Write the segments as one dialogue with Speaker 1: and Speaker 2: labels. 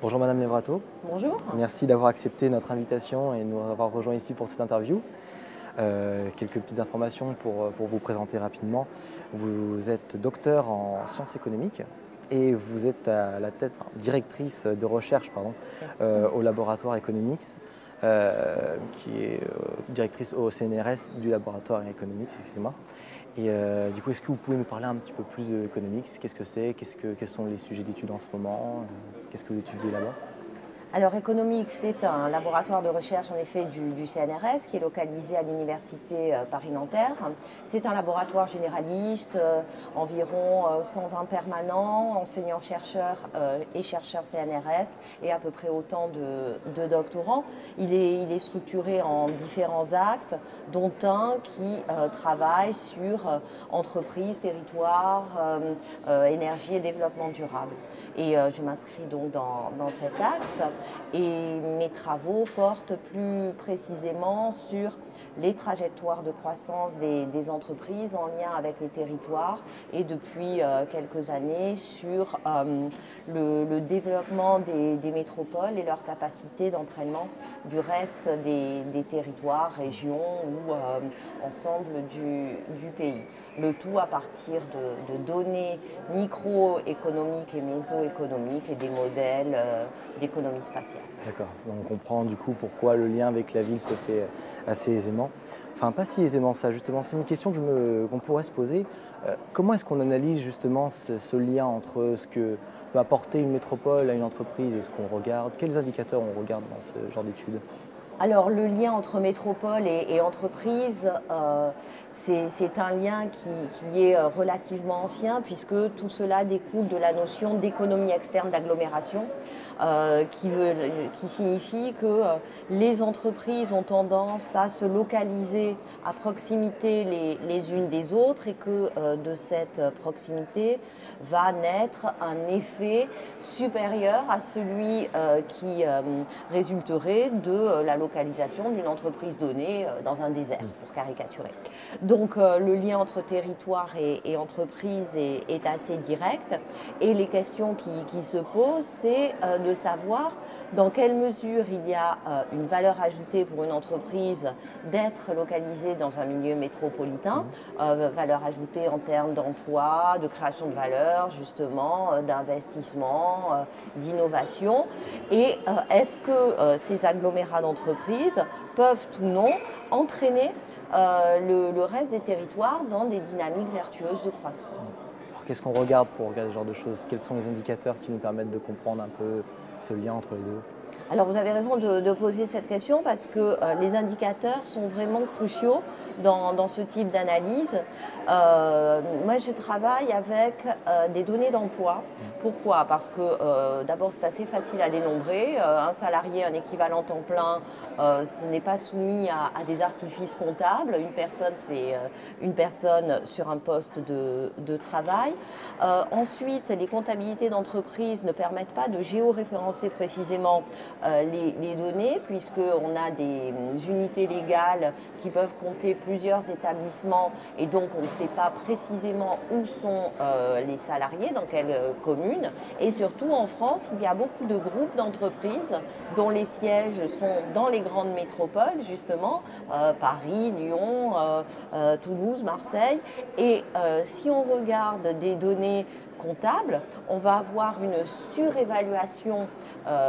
Speaker 1: Bonjour Madame Levrato,
Speaker 2: Bonjour.
Speaker 1: merci d'avoir accepté notre invitation et de nous avoir rejoints ici pour cette interview. Quelques petites informations pour vous présenter rapidement. Vous êtes docteur en sciences économiques et vous êtes à la tête, directrice de recherche au laboratoire Economics, qui est directrice au CNRS du laboratoire Economics, excusez-moi. Et du coup, est-ce que vous pouvez nous parler un petit peu plus de Economics? Qu'est-ce que c'est? Quels sont les sujets d'études en ce moment? Qu'est-ce que vous étudiez là-bas?
Speaker 2: Alors Economics, c'est un laboratoire de recherche en effet du CNRS qui est localisé à l'université Paris-Nanterre. C'est un laboratoire généraliste, environ 120 permanents, enseignants-chercheurs et chercheurs CNRS et à peu près autant de doctorants. Il est structuré en différents axes, dont un qui travaille sur entreprises, territoires, énergie et développement durable. Et je m'inscris donc dans cet axe. Et mes travaux portent plus précisément sur les trajectoires de croissance des entreprises en lien avec les territoires et depuis quelques années sur le développement des métropoles et leur capacité d'entraînement du reste des territoires, régions ou ensemble du pays. Le tout à partir de données microéconomiques et mésoéconomiques et des modèles d'économie spatiale.
Speaker 1: D'accord, on comprend du coup pourquoi le lien avec la ville se fait assez aisément. Enfin, pas si aisément ça, justement. C'est une question qu'on pourrait se poser. Comment est-ce qu'on analyse justement ce lien entre ce que peut apporter une métropole à une entreprise et ce qu'on regarde? Quels indicateurs on regarde dans ce genre d'études?
Speaker 2: Alors le lien entre métropole et entreprise, c'est un lien qui est relativement ancien puisque tout cela découle de la notion d'économie externe d'agglomération qui signifie que les entreprises ont tendance à se localiser à proximité les unes des autres et que de cette proximité va naître un effet supérieur à celui qui résulterait de la localisation d'une entreprise donnée dans un désert, pour caricaturer. Donc le lien entre territoire et entreprise est assez direct et les questions qui se posent, c'est de savoir dans quelle mesure il y a une valeur ajoutée pour une entreprise d'être localisée dans un milieu métropolitain, valeur ajoutée en termes d'emploi, de création de valeur, justement, d'investissement, d'innovation. Et est-ce que ces agglomérats d'entreprises peuvent ou non entraîner le reste des territoires dans des dynamiques vertueuses de croissance?
Speaker 1: Alors qu'est-ce qu'on regarde pour regarder ce genre de choses? Quels sont les indicateurs qui nous permettent de comprendre un peu ce lien entre les deux?
Speaker 2: Alors vous avez raison de poser cette question parce que les indicateurs sont vraiment cruciaux dans ce type d'analyse. Moi je travaille avec des données d'emploi. Pourquoi? Parce que d'abord c'est assez facile à dénombrer. Un salarié, un équivalent temps plein, ce n'est pas soumis à des artifices comptables. Une personne, c'est une personne sur un poste de travail. Ensuite, les comptabilités d'entreprise ne permettent pas de géoréférencer précisément les données, puisqu'on a des unités légales qui peuvent compter plusieurs établissements et donc on ne sait pas précisément où sont les salariés, dans quelle commune. Et surtout en France, il y a beaucoup de groupes d'entreprises dont les sièges sont dans les grandes métropoles, justement, Paris, Lyon, Toulouse, Marseille. Et si on regarde des données comptables, on va avoir une surévaluation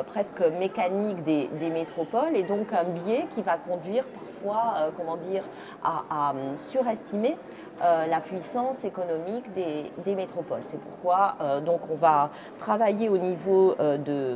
Speaker 2: presque mécanique des métropoles et donc un biais qui va conduire parfois à surestimer la puissance économique des métropoles. C'est pourquoi donc on va travailler au niveau de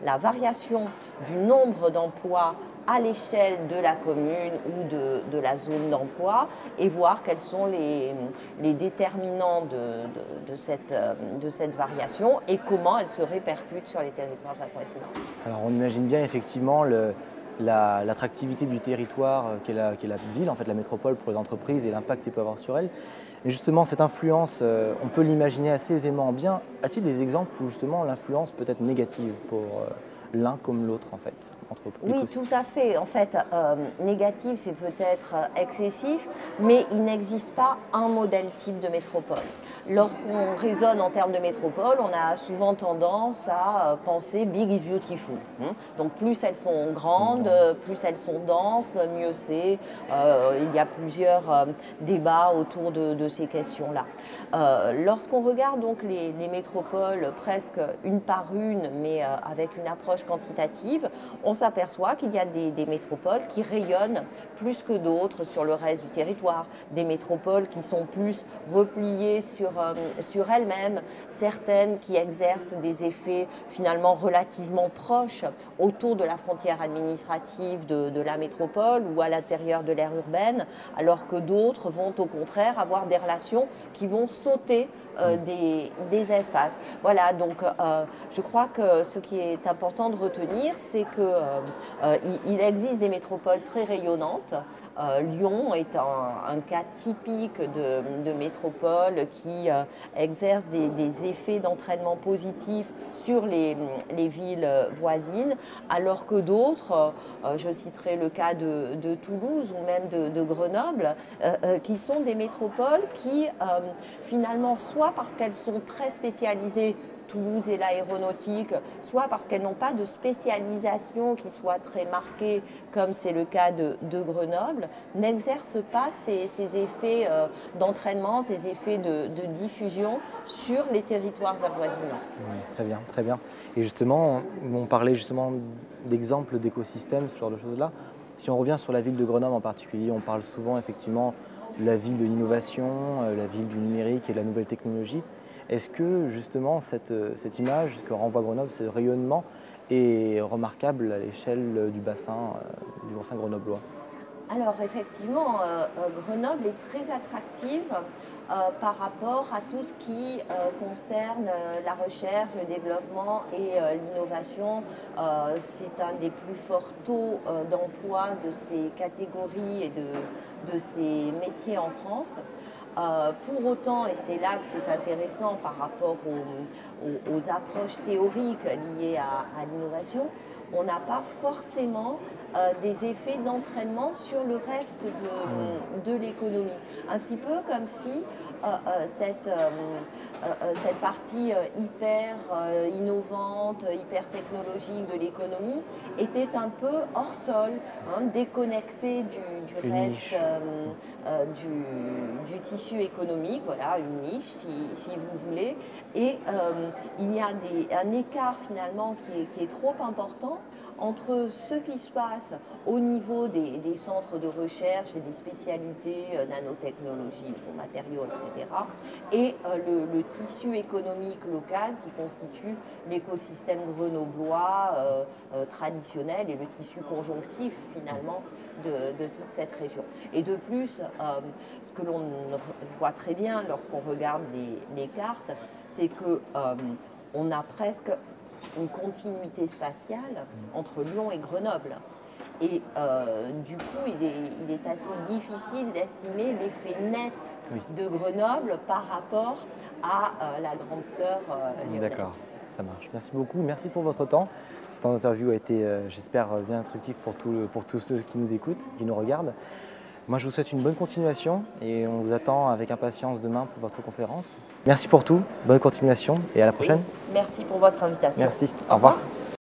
Speaker 2: la variation du nombre d'emplois à l'échelle de la commune ou de la zone d'emploi et voir quels sont les déterminants de cette variation et comment elle se répercute sur les territoires avoisinants.
Speaker 1: Alors on imagine bien effectivement l'attractivité du territoire qu'est la ville, en fait la métropole pour les entreprises et l'impact qu'il peut avoir sur elles. Mais justement cette influence, on peut l'imaginer assez aisément bien. A-t-il des exemples où justement l'influence peut être négative pour l'un comme l'autre en fait entre
Speaker 2: Oui, tout à fait. En fait, négatif, c'est peut-être excessif, mais il n'existe pas un modèle type de métropole. Lorsqu'on raisonne en termes de métropole, on a souvent tendance à penser big is beautiful. Donc plus elles sont grandes, plus elles sont denses, mieux c'est. Il y a plusieurs débats autour de ces questions-là. Lorsqu'on regarde donc les métropoles presque une par une, mais avec une approche quantitative, on s'aperçoit qu'il y a des métropoles qui rayonnent plus que d'autres sur le reste du territoire, des métropoles qui sont plus repliées sur elles-mêmes, certaines qui exercent des effets finalement relativement proches autour de la frontière administrative de la métropole ou à l'intérieur de l'aire urbaine, alors que d'autres vont au contraire avoir des relations qui vont sauter des espaces. Voilà, donc je crois que ce qui est important de retenir, c'est qu'il existe des métropoles très rayonnantes. Lyon est un cas typique de métropole qui exerce des effets d'entraînement positifs sur les villes voisines, alors que d'autres, je citerai le cas de Toulouse ou même de Grenoble, qui sont des métropoles qui finalement, soit parce qu'elles sont très spécialisées, Toulouse et l'aéronautique, soit parce qu'elles n'ont pas de spécialisation qui soit très marquée, comme c'est le cas de Grenoble, n'exercent pas ces effets d'entraînement, ces effets de diffusion sur les territoires avoisinants.
Speaker 1: Oui, très bien, très bien. Et justement, on parlait justement d'exemples d'écosystèmes, ce genre de choses-là. Si on revient sur la ville de Grenoble en particulier, on parle souvent effectivement de la ville de l'innovation, la ville du numérique et de la nouvelle technologie. Est-ce que justement cette image que renvoie Grenoble, ce rayonnement est remarquable à l'échelle du bassin grenoblois?
Speaker 2: Alors effectivement, Grenoble est très attractive par rapport à tout ce qui concerne la recherche, le développement et l'innovation. C'est un des plus forts taux d'emploi de ces catégories et de ces métiers en France. Pour autant, et c'est là que c'est intéressant par rapport aux approches théoriques liées à l'innovation, on n'a pas forcément des effets d'entraînement sur le reste de l'économie. Un petit peu comme si cette partie hyper innovante, hyper technologique de l'économie était un peu hors sol, déconnectée du reste du tissu économique, voilà, une niche si vous voulez. Et il y a un écart finalement qui est trop important entre ce qui se passe au niveau des centres de recherche et des spécialités nanotechnologie, matériaux, etc., et le tissu économique local qui constitue l'écosystème grenoblois traditionnel et le tissu conjonctif finalement de toute cette région. Et de plus, ce que l'on voit très bien lorsqu'on regarde les cartes, c'est qu'on a presque une continuité spatiale entre Lyon et Grenoble. Et du coup, il est assez difficile d'estimer l'effet net de Grenoble par rapport à la grande sœur lyonnaise.
Speaker 1: D'accord, ça marche. Merci beaucoup, merci pour votre temps. Cette interview a été, j'espère, bien instructive pour tous ceux qui nous écoutent, qui nous regardent. Moi, je vous souhaite une bonne continuation et on vous attend avec impatience demain pour votre conférence. Merci pour tout, bonne continuation et à la prochaine.
Speaker 2: Oui, merci pour votre invitation.
Speaker 1: Merci, au revoir.